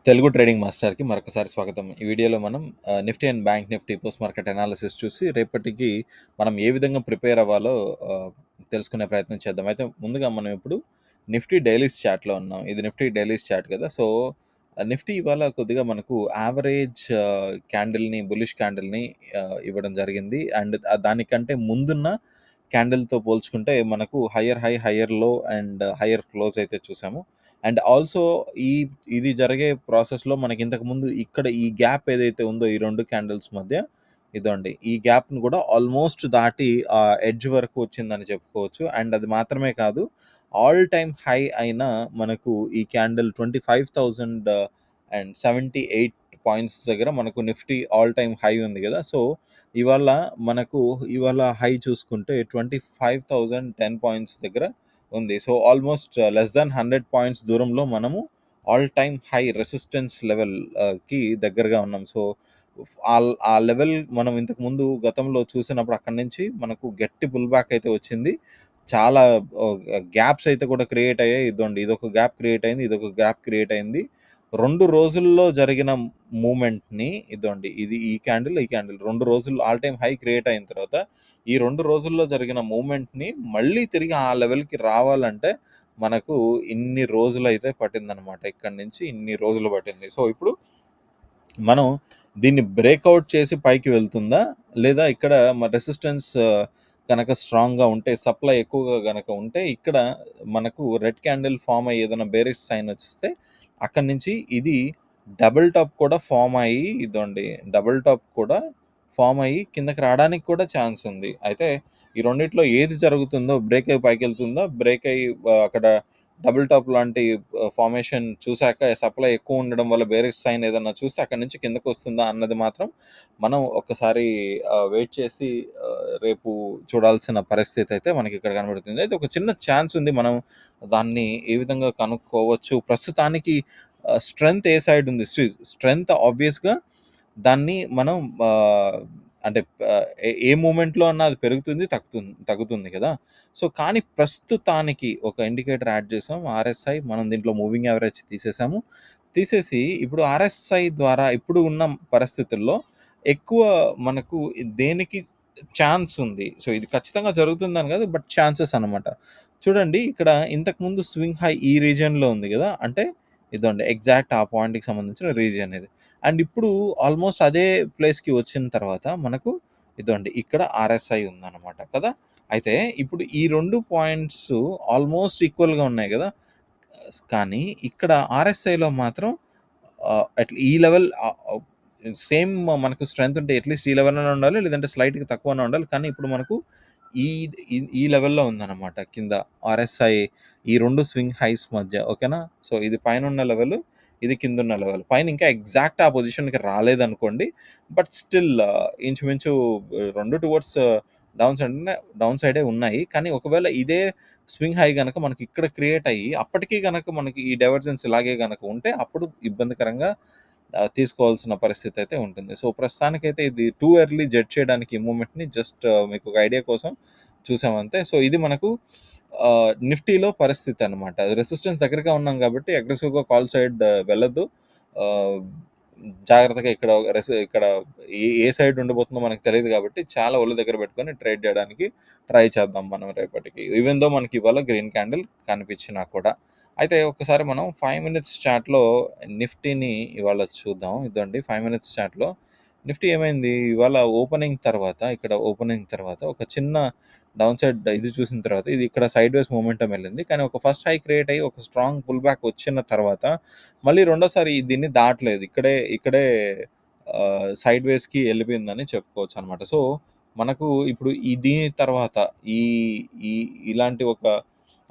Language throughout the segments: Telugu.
తెలుగు ట్రేడింగ్ మాస్టర్‌కి మరొకసారి స్వాగతం. ఈ వీడియోలో మనం Nifty and bank Nifty post market analysis చూసి రేపటికి మనం ఏ విధంగా ప్రిపేర్ అవ్వాలో ఆహ్, తెలుసుకునే ప్రయత్నం చేద్దాం. అయితే ముందుగా మనం ఇప్పుడు నిఫ్టీ డైలీస్ చార్ట్‌లో ఉన్నాం. ఇది నిఫ్టీ డైలీస్ చార్ట్ కదా! సో, నిఫ్టీ ఇవాళ కొద్దిగా మనకు యావరేజ్ క్యాండిల్‌ని బుల్లిష్ క్యాండిల్‌ని ఇవ్వడం జరిగింది. అండ్ దానికంటే ముందున్న క్యాండిల్‌తో పోల్చుకుంటే మనకు హైయర్ హై, హైయర్ లో అండ్ హైయర్ క్లోజ్ అయితే చూసాము. అండ్ ఆల్సో ఈ ఇది జరిగే ప్రాసెస్‌లో మనకి ఇంతకుముందు ఇక్కడ ఈ గ్యాప్ ఏదైతే ఉందో ఈ 2 క్యాండిల్స్ మధ్య ఇదండి. ఈ గ్యాప్‌ని కూడా ఆల్మోస్ట్ దాటి ఎడ్జ్ వరకు వచ్చిందని చెప్పుకోవచ్చు. అండ్ అది మాత్రమే కాదు, ఆల్ టైమ్ హై అయిన మనకు ఈ క్యాండిల్ 25,078 పాయింట్స్ దగ్గర మనకు నిఫ్టీ ఆల్ టైమ్ హై ఉంది గదా! సో, ఇవాళ మనకు ఇవాళ హై చూసుకుంటే 25,010 పాయింట్స్ దగ్గర ఉంది. So, almost less than 100 points దూరంలో మనము all time high resistance level కి దగ్గరగా ఉన్నాం. సో, ఆ లెవెల్ మనం ఇంతకుముందు గతంలో చూసినప్పుడు అక్కడి నుంచి మనకు గట్టి పుల్ బ్యాక్ అయితే వచ్చింది. చాలా గ్యాప్స్ అయితే కూడా క్రియేట్ అయ్యాయి. ఇదండి ఇదొక గ్యాప్ క్రియేట్ అయింది. ఇదొక గ్యాప్ క్రియేట్ అయింది. 2 రోజుల్లో జరిగిన మూవ్‌మెంట్‌ని ఇదండి ఇది ఈ క్యాండిల్ 2 రోజులు ఆల్ టైమ్ హై క్రియేట్ అయిన తర్వాత ఈ 2 రోజుల్లో జరిగిన మూవ్‌మెంట్‌ని మళ్ళీ తిరిగి ఆ లెవెల్‌కి రావాలంటే మనకు ఇన్ని రోజులైతే పట్టిందనమాట. ఇక్కడి నుంచి ఇన్ని రోజులు పట్టింది. సో, ఇప్పుడు మనం దీన్ని బ్రేకౌట్ చేసి పైకి వెళ్తుందా? లేదా ఇక్కడ రెసిస్టెన్స్ గనక స్ట్రాంగ్‌గా ఉంటే, సప్లై ఎక్కువగా గనక ఉంటే, ఇక్కడ మనకు రెడ్ క్యాండిల్ ఫార్మ్ అయ్యి ఏదైనా బేరిష్ సైన్ వచ్చేస్తే, అక్కడి నుంచి ఇది డబుల్ టాప్ కూడా ఫార్మ్ అయ్యి ఇదండి డబుల్ టాప్ కూడా ఫార్మ్ అయ్యి కిందకి రావడానికి కూడా ఛాన్స్ ఉంది. అయితే ఈ రెండిట్లో ఏది జరుగుతుందో బ్రేక్ అయ్యి పైకెళ్తుందో, బ్రేక్ అయ్యి అక్కడ డబుల్ టాప్ లాంటి ఫార్మేషన్ చూసాక సప్లై ఎక్కువ ఉండడం వల్ల బేరిష్ సైన్ ఏదన్నా చూస్తే అక్కడి నుంచి కిందకొస్తుందా అన్నది మాత్రం మనం ఒక్కసారి వెయిట్ చేసి రేపు చూడాల్సిన పరిస్థితి అయితే మనకి ఇక్కడ కనబడుతుంది. అయితే ఒక చిన్న ఛాన్స్ ఉంది. మనం దాన్ని ఏ విధంగా కనుక్కోవచ్చు? ప్రస్తుతానికి స్ట్రెంగ్త్ ఏ సైడ్ ఉంది? స్ట్రెంగ్త్ ఆబ్వియస్‌గా దాన్ని మనం అంటే ఏ మూమెంట్‌లో అన్నా అది పెరుగుతుంది, తగ్గుతుంది కదా! సో, కానీ ప్రస్తుతానికి ఒక ఇండికేటర్ యాడ్ చేసాం. ఆర్ఎస్ఐ మనం దీంట్లో మూవింగ్ యావరేజ్ తీసేసాము. తీసేసి ఇప్పుడు ఆర్ఎస్ఐ ద్వారా ఇప్పుడు ఉన్న పరిస్థితుల్లో ఎక్కువ మనకు దేనికి ఛాన్స్ ఉంది. సో, ఇది ఖచ్చితంగా జరుగుతుందని కాదు. బట్ ఛాన్సెస్ అనమాట. చూడండి ఇక్కడ ఇంతకుముందు స్వింగ్ హై ఈ రీజియన్‌లో ఉంది గదా! అంటే ఇదండి ఎగ్జాక్ట్ ఆ పాయింట్‌కి సంబంధించిన రీజియన్ ఇది. అండ్ ఇప్పుడు ఆల్మోస్ట్ అదే ప్లేస్‌కి వచ్చిన తర్వాత మనకు ఇదండి ఇక్కడ ఆర్ఎస్ఐ ఉందన్నమాట కదా! అయితే ఇప్పుడు ఈ 2 పాయింట్స్ ఆల్మోస్ట్ ఈక్వల్‌గా ఉన్నాయి గదా! కానీ ఇక్కడ ఆర్ఎస్ఐలో మాత్రం ఈ లెవెల్ సేమ్ మనకు స్ట్రెంత్ ఉంటే అట్‌లీస్ట్ ఈ లెవెల్‌లోనే ఉండాలి. లేదంటే స్లైట్‌గా తక్కువనే ఉండాలి. కానీ ఇప్పుడు మనకు ఈ ఈ లెవెల్‌లో ఉందన్నమాట కింద ఆర్ఎస్ఐ ఈ 2 స్వింగ్ హైస్ మధ్య ఓకేనా? సో, ఇది పైనున్న లెవెల్, ఇది కిందున్న లెవెల్. పైన ఇంకా ఎగ్జాక్ట్ ఆ పొజిషన్‌కి రాలేదనుకోండి. బట్ స్టిల్ ఇంచుమించు 2 టువర్డ్స్ డౌన్ సైడే ఉన్నాయి. కానీ ఒకవేళ ఇదే స్వింగ్ హై గనక మనకి ఇక్కడ క్రియేట్ అయ్యి, అప్పటికి గనక మనకి ఈ డైవర్జెన్స్ ఇలాగే గనక ఉంటే అప్పుడు ఇబ్బందికరంగా తీసుకోవాల్సిన పరిస్థితి అయితే ఉంటుంది. సో, ప్రస్తుతానికైతే ఇది టూ ఎర్లీ జడ్జ్ చేయడానికి ఈ మూవ్‌మెంట్‌ని జస్ట్ మీకు ఒక ఐడియా కోసం చూసామంతే. సో, ఇది మనకు నిఫ్టీలో పరిస్థితి అనమాట. రెసిస్టెన్స్ దగ్గరగా ఉన్నాం కాబట్టి అగ్రెసివ్‌గా కాల్ సైడ్ వెళ్ళొద్దు. ఆహ్, జాగ్రత్తగా ఇక్కడ ఏ సైడ్ ఉండబోతుందో మనకు తెలీదు కాబట్టి చాలా ఒళ్ళు దగ్గర పెట్టుకొని ట్రేడ్ చేయడానికి ట్రై చేద్దాం మనం రేపటికి. ఈవెన్ దో మనకి ఇవాళ గ్రీన్ క్యాండిల్ కనిపించినా కూడా. అయితే ఒక్కసారి మనం 5 మినిట్స్ చార్ట్‌లో నిఫ్టీని ఇవాళ చూద్దాం. ఇదండి 5 మినిట్స్ చార్ట్‌లో నిఫ్టీ ఏమైంది ఇవాళ ఓపెనింగ్ తర్వాత ఒక చిన్న డౌన్ సైడ్ ఇది చూసిన తర్వాత ఇది ఇక్కడ సైడ్‌వేస్ మొమెంటమ్ ఎళ్ళింది. కానీ ఒక ఫస్ట్ హై క్రియేట్ అయ్యి ఒక స్ట్రాంగ్ పుల్ బ్యాక్ వచ్చిన తర్వాత మళ్ళీ రెండోసారి దీన్ని దాటలేదు. ఇక్కడే సైడ్‌వేస్‌కి ఎళ్ళిపోయిందని చెప్పుకోవచ్చనమాట. సో, మనకు ఇప్పుడు దీని తర్వాత ఈ ఈ ఇలాంటి ఒక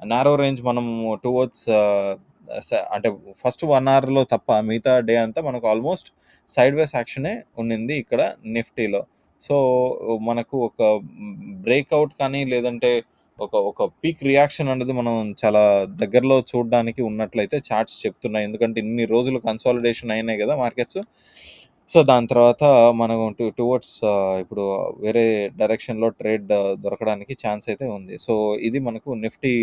నారో రేంజ్ మనము టువర్డ్స్ అంటే ఫస్ట్ 1 అవర్‌లో తప్ప మిగతా డే అంతా మనకు ఆల్మోస్ట్ సైడ్‌వేస్ యాక్షనే ఉండింది ఇక్కడ నిఫ్టీలో. సో, మనకు ఒక బ్రేకౌట్ కానీ లేదంటే ఒక పీక్ రియాక్షన్ అనేది మనం చాలా దగ్గరలో చూడడానికి ఉన్నట్లయితే చార్ట్స్ చెప్తున్నాయి. ఎందుకంటే ఇన్ని రోజులు కన్సాలిడేషన్ అయినాయి గదా మార్కెట్స్. సో, దాని తర్వాత మనం టువర్డ్స్ ఇప్పుడు వేరే డైరెక్షన్‌లో ట్రేడ్ దొరకడానికి ఛాన్స్ అయితే ఉంది. సో, ఇది మనకు నిఫ్టీ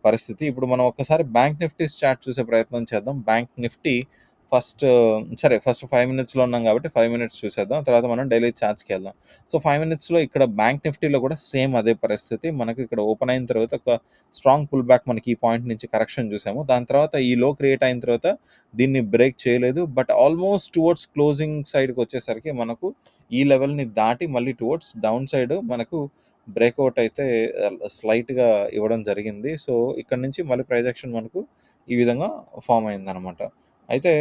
పరిస్థితి. ఇప్పుడు మనం ఒక్కసారి బ్యాంక్ నిఫ్టీ చార్ట్ చూసే ప్రయత్నం చేద్దాం. బ్యాంక్ నిఫ్టీ ఫస్ట్ 5 మినిట్స్‌లో ఉన్నాం కాబట్టి 5 మినిట్స్ చూసేద్దాం. తర్వాత మనం డైలీ చార్ట్స్‌కెళ్దాం. సో, 5 మినిట్స్‌లో ఇక్కడ బ్యాంక్ నిఫ్టీలో కూడా సేమ్ అదే పరిస్థితి. మనకు ఇక్కడ ఓపెన్ అయిన తర్వాత ఒక స్ట్రాంగ్ పుల్ బ్యాక్ మనకి ఈ పాయింట్ నుంచి కరెక్షన్ చూసాము. దాని తర్వాత ఈ లో క్రియేట్ అయిన తర్వాత దీన్ని బ్రేక్ చేయలేదు. బట్ ఆల్మోస్ట్ టువర్డ్స్ క్లోజింగ్ సైడ్‌కొచ్చేసరికి మనకు ఈ లెవెల్‌ని దాటి మళ్ళీ టువర్డ్స్ డౌన్ సైడ్ మనకు బ్రేకౌట్ అయితే స్లైట్‌గా ఇవ్వడం జరిగింది. సో, ఇక్కడ నుంచి మళ్ళీ ప్రైస్ యాక్షన్ మనకు ఈ విధంగా ఫార్మ్ అయిందనమాట. అయితే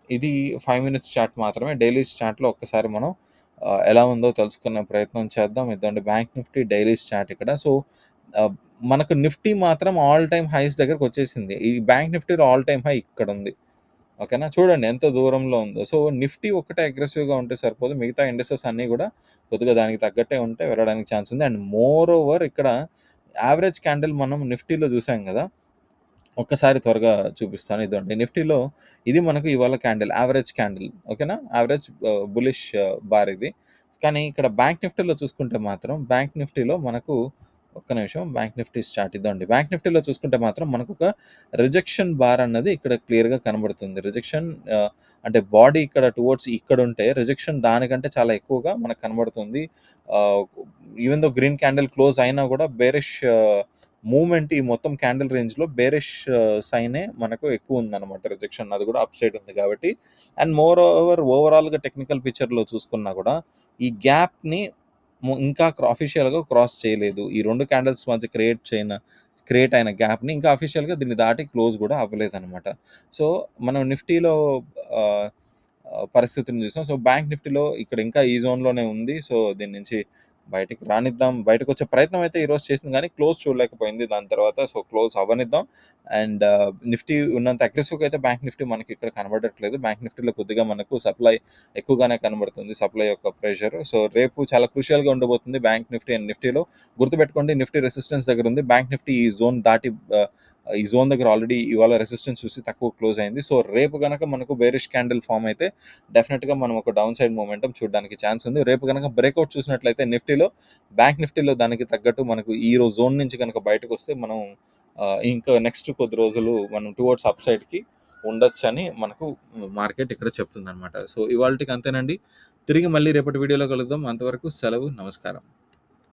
ఇది 5 మినిట్స్ చార్ట్ మాత్రమే. డైలీస్ చార్ట్‌లో ఒక్కసారి మనం ఎలా ఉందో తెలుసుకునే ప్రయత్నం చేద్దాం. ఇదండి బ్యాంక్ నిఫ్టీ డైలీస్ చార్ట్ ఇక్కడ. సో, ఆహ్, మనకు నిఫ్టీ మాత్రం ఆల్ టైమ్ హైస్ దగ్గరకొచ్చేసింది. ఈ బ్యాంక్ నిఫ్టీలో ఆల్ టైమ్ హై ఇక్కడుంది. ఓకేనా? చూడండి ఎంత దూరంలో ఉందో. సో, నిఫ్టీ ఒక్కటే అగ్రెసివ్‌గా ఉంటే సరిపోదు. మిగతా ఇండెక్సెస్ అన్నీ గూడా కొద్దిగా దానికి తగ్గట్టే ఉంటే వెళ్ళడానికి ఛాన్స్ ఉంది. అండ్ మోర్ ఓవర్ ఇక్కడ యావరేజ్ క్యాండిల్ మనం నిఫ్టీలో చూసాం గదా! ఒక్కసారి త్వరగా చూపిస్తాను. ఇదండి నిఫ్టీలో ఇది మనకు ఇవాళ క్యాండిల్, యావరేజ్ క్యాండిల్. ఓకేనా? యావరేజ్ బులిష్ బార్ ఇది. కానీ ఇక్కడ బ్యాంక్ నిఫ్టీలో చూసుకుంటే మాత్రం బ్యాంక్ నిఫ్టీలో మనకు ఒక్క నిమిషం బ్యాంక్ నిఫ్టీ స్టార్ట్ ఇద్దామండి. బ్యాంక్ నిఫ్టీలో చూసుకుంటే మాత్రం మనకొక రిజెక్షన్ బార్ అన్నది ఇక్కడ క్లియర్‌గా కనబడుతుంది. రిజెక్షన్ అంటే బాడీ ఇక్కడ టువర్డ్స్ ఇక్కడుంటే రిజెక్షన్ దానికంటే చాలా ఎక్కువగా మనకు కనబడుతుంది. ఆహ్, even though green candle close అయినా గూడా బేరిష్ మూవ్‌మెంట్ ఈ మొత్తం క్యాండిల్ రేంజ్‌లో బేరిష్ సైనే మనకు ఎక్కువుందనమాట రిజెక్షన్. అది కూడా అప్ సైడ్ ఉంది కాబట్టి. అండ్ మోర్ ఓవర్ ఓవరాల్‌గా టెక్నికల్ పిక్చర్‌లో చూసుకున్నా కూడా ఈ గ్యాప్‌ని ఇంకా అఫీషియల్‌గా క్రాస్ చేయలేదు. ఈ 2 క్యాండిల్స్ మధ్య క్రియేట్ అయిన గ్యాప్‌ని ఇంకా అఫీషియల్‌గా దీన్ని దాటి క్లోజ్ కూడా అవ్వలేదనమాట. సో, మనం నిఫ్టీలో ఆహ్, పరిస్థితిని చూసాం. సో, బ్యాంక్ నిఫ్టీలో ఇక్కడ ఇంకా ఈ జోన్‌లోనే ఉంది. సో, దీని నుంచి బయటికి రానిద్దాం. బయటకొచ్చే ప్రయత్నం అయితే ఈరోజు చేసింది గానీ, క్లోజ్ చూడలేకపోయింది దాని తర్వాత. సో, క్లోజ్ అవ్వనిద్దాం. అండ్ నిఫ్టీ ఉన్నంత అగ్రెసివ్‌గా అయితే బ్యాంక్ నిఫ్టీ మనకి ఇక్కడ కనబడట్లేదు. బ్యాంక్ నిఫ్టీలో కొద్దిగా మనకు సప్లై ఎక్కువగానే కనబడుతుంది. సప్లై యొక్క ప్రెషర్. సో, రేపు చాలా క్రూషియల్‌గా ఉండబోతుంది బ్యాంక్ నిఫ్టీ అండ్ నిఫ్టీలో. గుర్తుపెట్టుకోండి నిఫ్టీ రెసిస్టెన్స్ దగ్గర ఉంది. బ్యాంక్ నిఫ్టీ ఈ జోన్ దాటి ఈ జోన్ దగ్గర ఆల్రెడీ ఇవాళ రెసిస్టెన్స్ చూసి తక్కువ క్లోజ్ అయింది. సో, రేపు గనక మనకు బేరిష్ క్యాండిల్ ఫార్మ్ అయితే డెఫినిట్‌గా మనం ఒక డౌన్ సైడ్ మొమెంటం చూడడానికి ఛాన్స్ ఉంది. రేపు గనక బ్రేక్‌ఔట్ చూసినట్లయితే నిఫ్టీలో, బ్యాంక్ నిఫ్టీలో దానికి తగ్గట్టు మనకు ఈ జోన్ నుంచి గనక బయటకొస్తే మనం ఇంకా నెక్స్ట్ కొద్ది రోజులు మనం టువర్డ్స్ అప్ సైడ్‌కి ఉండొచ్చని మనకు మార్కెట్ ఇక్కడ చెప్తుందనమాట. సో, ఇవాల్టికి అంతేనండి. తిరిగి మళ్ళీ రేపటి వీడియోలో కలుద్దాం. అంతవరకు సెలవు. నమస్కారం.